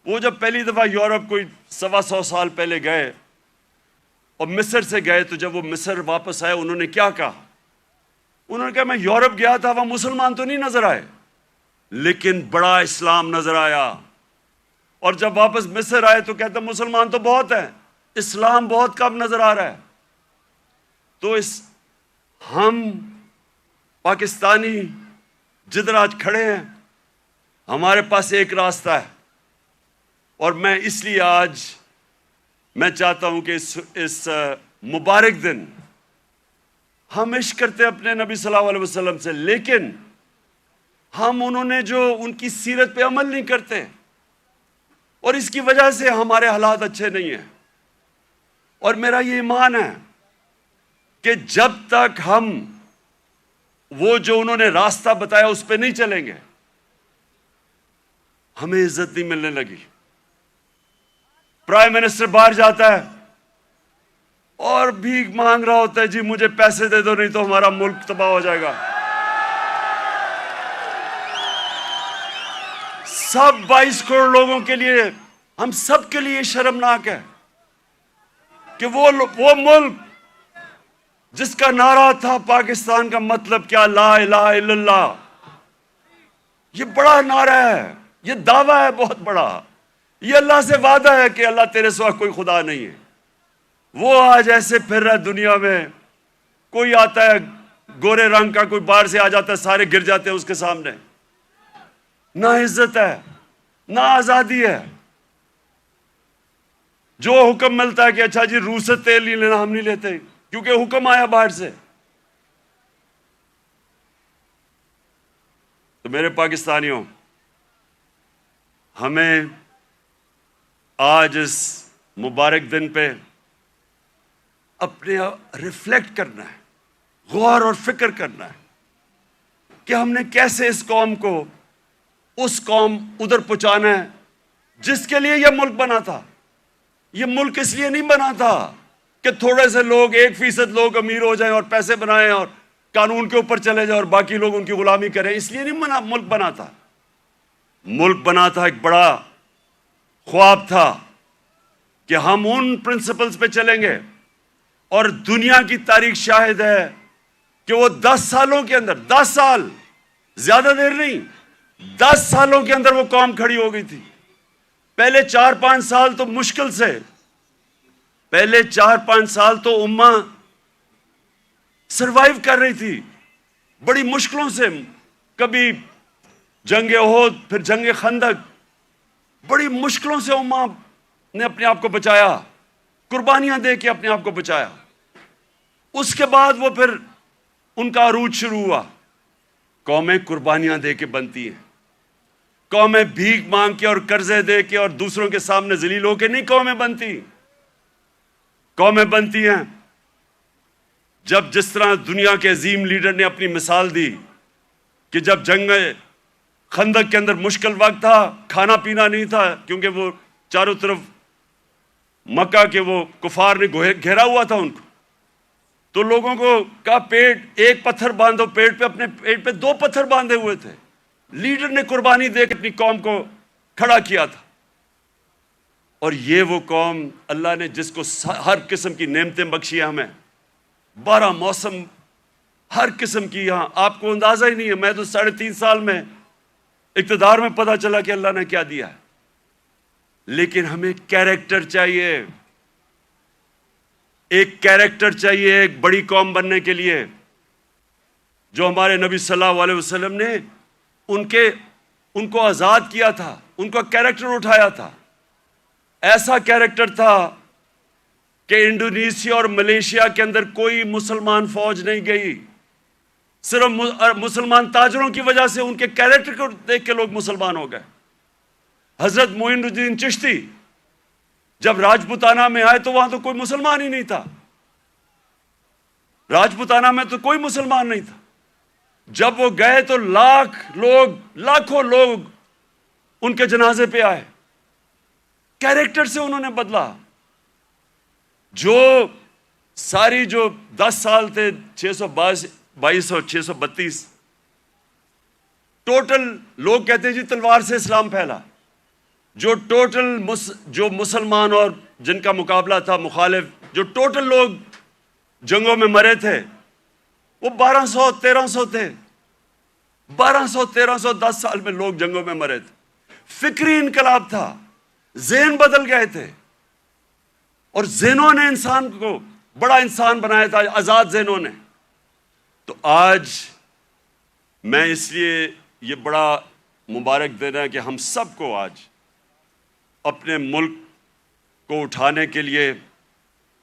وہ جب پہلی دفعہ یورپ کوئی 125 سال پہلے گئے اور مصر سے گئے، تو جب وہ مصر واپس آئے، انہوں نے کیا کہا؟ انہوں نے کہا میں یورپ گیا تھا، وہاں مسلمان تو نہیں نظر آئے، لیکن بڑا اسلام نظر آیا. اور جب واپس مصر آئے تو کہتے ہیں مسلمان تو بہت ہیں، اسلام بہت کم نظر آ رہا ہے. تو ہم پاکستانی جدھر آج کھڑے ہیں، ہمارے پاس ایک راستہ ہے. اور میں اس لیے آج میں چاہتا ہوں کہ اس مبارک دن ہم عشق کرتے اپنے نبی صلی اللہ علیہ وسلم سے، لیکن ہم انہوں نے جو ان کی سیرت پہ عمل نہیں کرتے، اور اس کی وجہ سے ہمارے حالات اچھے نہیں ہیں۔ اور میرا یہ ایمان ہے کہ جب تک ہم وہ جو انہوں نے راستہ بتایا اس پہ نہیں چلیں گے، ہمیں عزت نہیں ملنے لگی۔ پرائم منسٹر باہر جاتا ہے اور بھیک مانگ رہا ہوتا ہے، جی مجھے پیسے دے دو نہیں تو ہمارا ملک تباہ ہو جائے گا۔ سب 22 کروڑ لوگوں کے لیے، ہم سب کے لیے شرمناک ہے کہ وہ ملک جس کا نعرہ تھا پاکستان کا مطلب کیا، لا الہ الا اللہ، یہ بڑا نعرہ ہے، یہ دعویٰ ہے بہت بڑا، یہ اللہ سے وعدہ ہے کہ اللہ تیرے سوا کوئی خدا نہیں ہے۔ وہ آج ایسے پھر رہا ہے دنیا میں، کوئی آتا ہے گورے رنگ کا، کوئی باہر سے آ جاتا ہے، سارے گر جاتے ہیں اس کے سامنے۔ نہ عزت ہے، نہ آزادی ہے۔ جو حکم ملتا ہے کہ اچھا جی روس سے تیل نہیں لینا، ہم نہیں لیتے کیونکہ حکم آیا باہر سے۔ تو میرے پاکستانیوں، ہمیں آج اس مبارک دن پہ اپنے ریفلیکٹ کرنا ہے، غور اور فکر کرنا ہے کہ ہم نے کیسے اس قوم کو اس قوم ادھر پہنچانا ہے جس کے لیے یہ ملک بنا تھا۔ یہ ملک اس لیے نہیں بنا تھا کہ تھوڑے سے لوگ، 1% لوگ امیر ہو جائیں اور پیسے بنائیں اور قانون کے اوپر چلے جائیں اور باقی لوگ ان کی غلامی کریں، اس لیے نہیں ملک بنا تھا۔ ملک بنا تھا، ایک بڑا خواب تھا کہ ہم ان پرنسپلز پہ چلیں گے، اور دنیا کی تاریخ شاہد ہے کہ وہ 10 سالوں کے اندر، 10 سال، زیادہ دیر نہیں، 10 سالوں کے اندر وہ قوم کھڑی ہو گئی تھی۔ پہلے 4-5 سال تو مشکل سے، پہلے 4-5 سال تو امہ سروائیو کر رہی تھی بڑی مشکلوں سے، کبھی جنگ احد، پھر جنگ خندق، بڑی مشکلوں سے امہ نے اپنے آپ کو بچایا، قربانیاں دے کے اپنے آپ کو بچایا۔ اس کے بعد وہ پھر ان کا عروج شروع ہوا۔ قومیں قربانیاں دے کے بنتی ہیں، قومیں بھیک مانگ کے اور قرضے دے کے اور دوسروں کے سامنے ذلیل ہو کے نہیں قومیں بنتی۔ قومیں بنتی ہیں جب، جس طرح دنیا کے عظیم لیڈر نے اپنی مثال دی کہ جب جنگ خندق کے اندر مشکل وقت تھا، کھانا پینا نہیں تھا کیونکہ وہ چاروں طرف مکہ کے وہ کفار نے گھیرا ہوا تھا ان کو، تو لوگوں کو کہا پیٹ ایک پتھر باندھو پیٹ پہ، اپنے پیٹ پہ 2 پتھر باندھے ہوئے تھے۔ لیڈر نے قربانی دے کے اپنی قوم کو کھڑا کیا تھا۔ اور یہ وہ قوم اللہ نے جس کو ہر قسم کی نعمتیں بخشی ہیں، ہمیں 12 موسم، ہر قسم کی، یہاں آپ کو اندازہ ہی نہیں ہے۔ میں تو 3.5 سال میں اقتدار میں پتہ چلا کہ اللہ نے کیا دیا ہے۔ لیکن ہمیں کیریکٹر چاہیے، ایک کیریکٹر چاہیے ایک بڑی قوم بننے کے لیے، جو ہمارے نبی صلی اللہ علیہ وسلم نے ان کو آزاد کیا تھا، ان کا کیریکٹر اٹھایا تھا۔ ایسا کیریکٹر تھا کہ انڈونیشیا اور ملیشیا کے اندر کوئی مسلمان فوج نہیں گئی، صرف مسلمان تاجروں کی وجہ سے، ان کے کیریکٹر کو دیکھ کے لوگ مسلمان ہو گئے۔ حضرت معین الدین چشتی جب راجپوتانہ میں آئے تو وہاں تو کوئی مسلمان ہی نہیں تھا، راجپوتانہ میں تو کوئی مسلمان نہیں تھا۔ جب وہ گئے تو لاکھوں لوگ ان کے جنازے پہ آئے۔ کیریکٹر سے انہوں نے بدلا۔ جو ساری جو 10 سال تھے، 622 اور 632، ٹوٹل لوگ کہتے ہیں جی تلوار سے اسلام پھیلا۔ جو ٹوٹل جو مسلمان اور جن کا مقابلہ تھا مخالف، جو ٹوٹل لوگ جنگوں میں مرے تھے وہ 1200-1300 تھے۔ 1200-1300 10 سال میں لوگ جنگوں میں مرے تھے۔ فکری انقلاب تھا، ذہن بدل گئے تھے، اور ذہنوں نے انسان کو بڑا انسان بنایا تھا، آزاد ذہنوں نے۔ تو آج میں اس لیے یہ بڑا مبارک دن ہے کہ ہم سب کو آج اپنے ملک کو اٹھانے کے لیے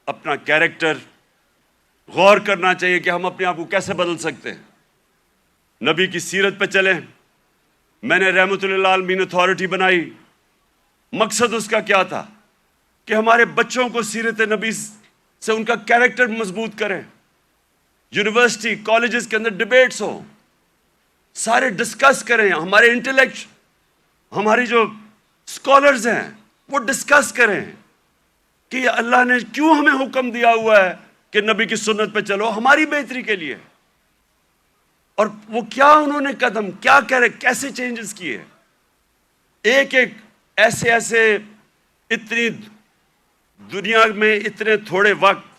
اپنا کیریکٹر غور کرنا چاہیے کہ ہم اپنے آپ کو کیسے بدل سکتے ہیں۔ نبی کی سیرت پہ چلیں۔ میں نے رحمت اللہ عالمین اتھارٹی بنائی، مقصد اس کا کیا تھا کہ ہمارے بچوں کو سیرت نبی سے ان کا کیریکٹر مضبوط کریں۔ یونیورسٹی کالجز کے اندر ڈیبیٹس ہوں، سارے ڈسکس کریں، ہمارے انٹلیکچ ہماری جو اسکالرز ہیں وہ ڈسکس کریں کہ اللہ نے کیوں ہمیں حکم دیا ہوا ہے کہ نبی کی سنت پہ چلو ہماری بہتری کے لیے، اور وہ کیا انہوں نے قدم کیا کرے، کیسے چینجز کیے۔ ایک ایسے اتنی دنیا میں اتنے تھوڑے وقت،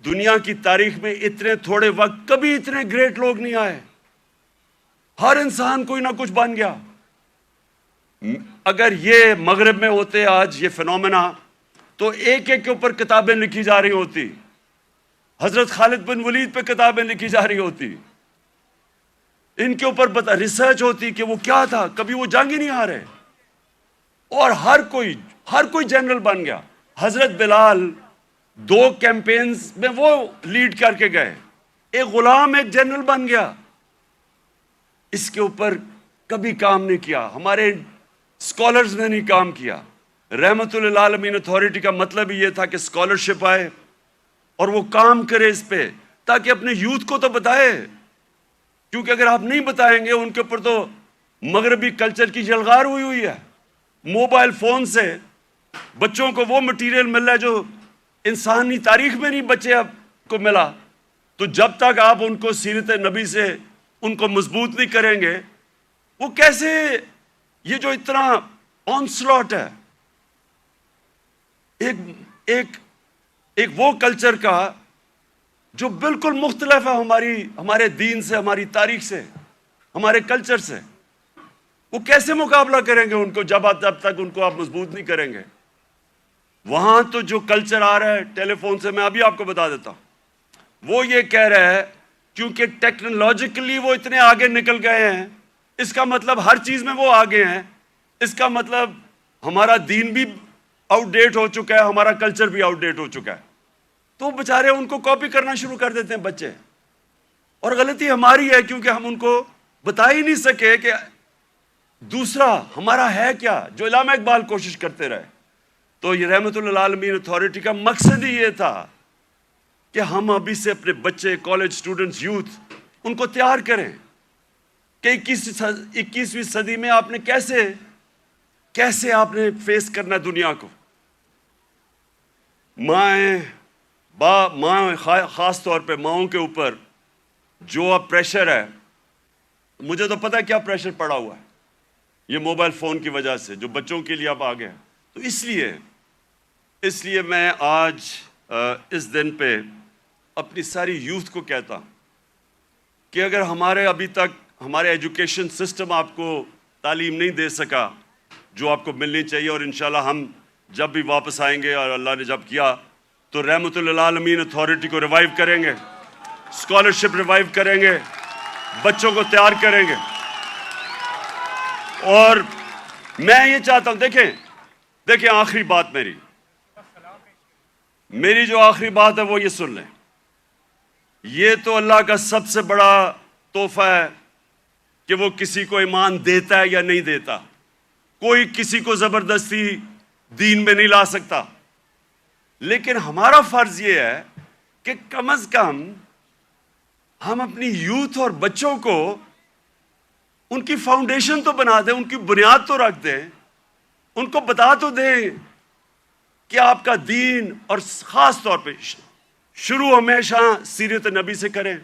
دنیا کی تاریخ میں اتنے تھوڑے وقت کبھی اتنے گریٹ لوگ نہیں آئے۔ ہر انسان کوئی نہ کچھ بن گیا۔ اگر یہ مغرب میں ہوتے آج یہ فینومینا، تو ایک کے اوپر کتابیں لکھی جا رہی ہوتی۔ حضرت خالد بن ولید پہ کتابیں لکھی جا رہی ہوتی، ان کے اوپر ریسرچ ہوتی کہ وہ کیا تھا، کبھی وہ جنگ ہی نہیں ہارے، اور ہر کوئی جنرل بن گیا۔ حضرت بلال 2 کیمپینز میں وہ لیڈ کر کے گئے، ایک غلام ایک جنرل بن گیا۔ اس کے اوپر کبھی کام نہیں کیا، ہمارے اسکالرز نے نہیں کام کیا۔ رحمت اللہ عالمین اتھارٹی کا مطلب ہی یہ تھا کہ اسکالرشپ آئے اور وہ کام کرے اس پہ، تاکہ اپنے یوتھ کو تو بتائے، کیونکہ اگر آپ نہیں بتائیں گے ان کے اوپر تو مغربی کلچر کی جلغار ہوئی ہے۔ موبائل فون سے بچوں کو وہ مٹیریل مل رہا ہے جو انسانی تاریخ میں نہیں بچے اب کو ملا۔ تو جب تک آپ ان کو سیرت نبی سے ان کو مضبوط نہیں کریں گے، وہ کیسے، یہ جو اتنا آنسلاٹ ہے ایک وہ کلچر کا جو بالکل مختلف ہے ہمارے دین سے، ہماری تاریخ سے، ہمارے کلچر سے، وہ کیسے مقابلہ کریں گے ان کو جب تک ان کو آپ مضبوط نہیں کریں گے۔ وہاں تو جو کلچر آ رہا ہے ٹیلی فون سے، میں ابھی آپ کو بتا دیتا ہوں، وہ یہ کہہ رہا ہے کیونکہ ٹیکنالوجیکلی وہ اتنے آگے نکل گئے ہیں، اس کا مطلب ہر چیز میں وہ آگے ہیں، اس کا مطلب ہمارا دین بھی آؤٹ ڈیٹ ہو چکا ہے، ہمارا کلچر بھی آؤٹ ڈیٹ ہو چکا ہے۔ تو بےچارے ان کو کاپی کرنا شروع کر دیتے ہیں بچے، اور غلطی ہماری ہے کیونکہ ہم ان کو بتا ہی نہیں سکے کہ دوسرا ہمارا ہے کیا، جو علامہ اقبال کوشش کرتے رہے۔ تو یہ رحمت اللہ عالمین اتھارٹی کا مقصد ہی یہ تھا کہ ہم ابھی سے اپنے بچے، کالج اسٹوڈنٹس، یوتھ، ان کو تیار کریں کہ 21ویں صدی میں آپ نے کیسے آپ نے فیس کرنا دنیا کو۔ مائیں خاص طور پہ ماؤں کے اوپر جو اب پریشر ہے، مجھے تو پتہ ہے کیا پریشر پڑا ہوا ہے، یہ موبائل فون کی وجہ سے جو بچوں کے لیے اب آ گیا۔ تو اس لیے میں آج اس دن پہ اپنی ساری یوتھ کو کہتا ہوں کہ اگر ابھی تک ہمارے ایجوکیشن سسٹم آپ کو تعلیم نہیں دے سکا جو آپ کو ملنی چاہیے، اور انشاءاللہ ہم جب بھی واپس آئیں گے اور اللہ نے جب کیا تو رحمت اللہ عالمین اتھارٹی کو ریوائیو کریں گے، اسکالرشپ ریوائیو کریں گے، بچوں کو تیار کریں گے۔ اور میں یہ چاہتا ہوں، دیکھیں آخری بات میری جو آخری بات ہے وہ یہ سن لیں، یہ تو اللہ کا سب سے بڑا تحفہ ہے کہ وہ کسی کو ایمان دیتا ہے یا نہیں دیتا۔ کوئی کسی کو زبردستی دین میں نہیں لا سکتا، لیکن ہمارا فرض یہ ہے کہ کم از کم ہم اپنی یوتھ اور بچوں کو ان کی فاؤنڈیشن تو بنا دیں، ان کی بنیاد تو رکھ دیں، ان کو بتا تو دیں کہ آپ کا دین، اور خاص طور پہ شروع ہمیشہ سیرت نبی سے کریں،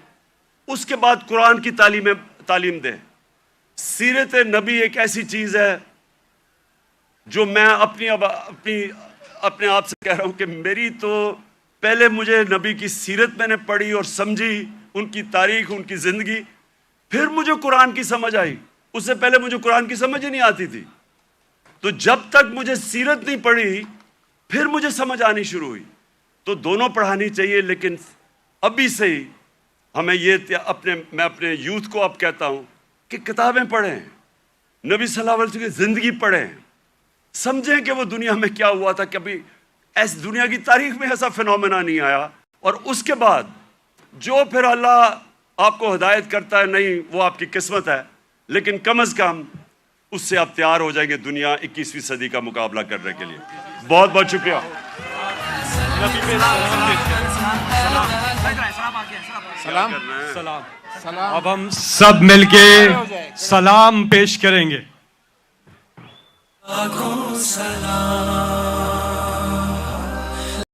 اس کے بعد قرآن کی تعلیم دیں۔ سیرت نبی ایک ایسی چیز ہے جو میں اپنے آپ سے کہہ رہا ہوں کہ میری تو پہلے مجھے نبی کی سیرت میں نے پڑھی اور سمجھی، ان کی تاریخ، ان کی زندگی، پھر مجھے قرآن کی سمجھ آئی۔ اس سے پہلے مجھے قرآن کی سمجھ ہی نہیں آتی تھی۔ تو جب تک مجھے سیرت نہیں پڑھی پھر مجھے سمجھ آنی شروع ہوئی۔ تو دونوں پڑھانی چاہیے، لیکن ابھی سے ہی ہمیں میں اپنے یوتھ کو اب کہتا ہوں کہ کتابیں پڑھیں، نبی صلی اللہ علیہ وسلم کی زندگی پڑھیں، سمجھیں کہ وہ دنیا میں کیا ہوا تھا. کبھی ایس دنیا کی تاریخ میں ایسا فنومنا نہیں آیا. اور اس کے بعد جو پھر اللہ آپ کو ہدایت کرتا ہے, نہیں وہ آپ کی قسمت ہے, لیکن کم از کم اس سے آپ تیار ہو جائیں گے دنیا 21ویں صدی کا مقابلہ کرنے کے لیے. بہت بہت شکریہ. سلام. اب ہم سب مل کے سلام پیش کریں گے.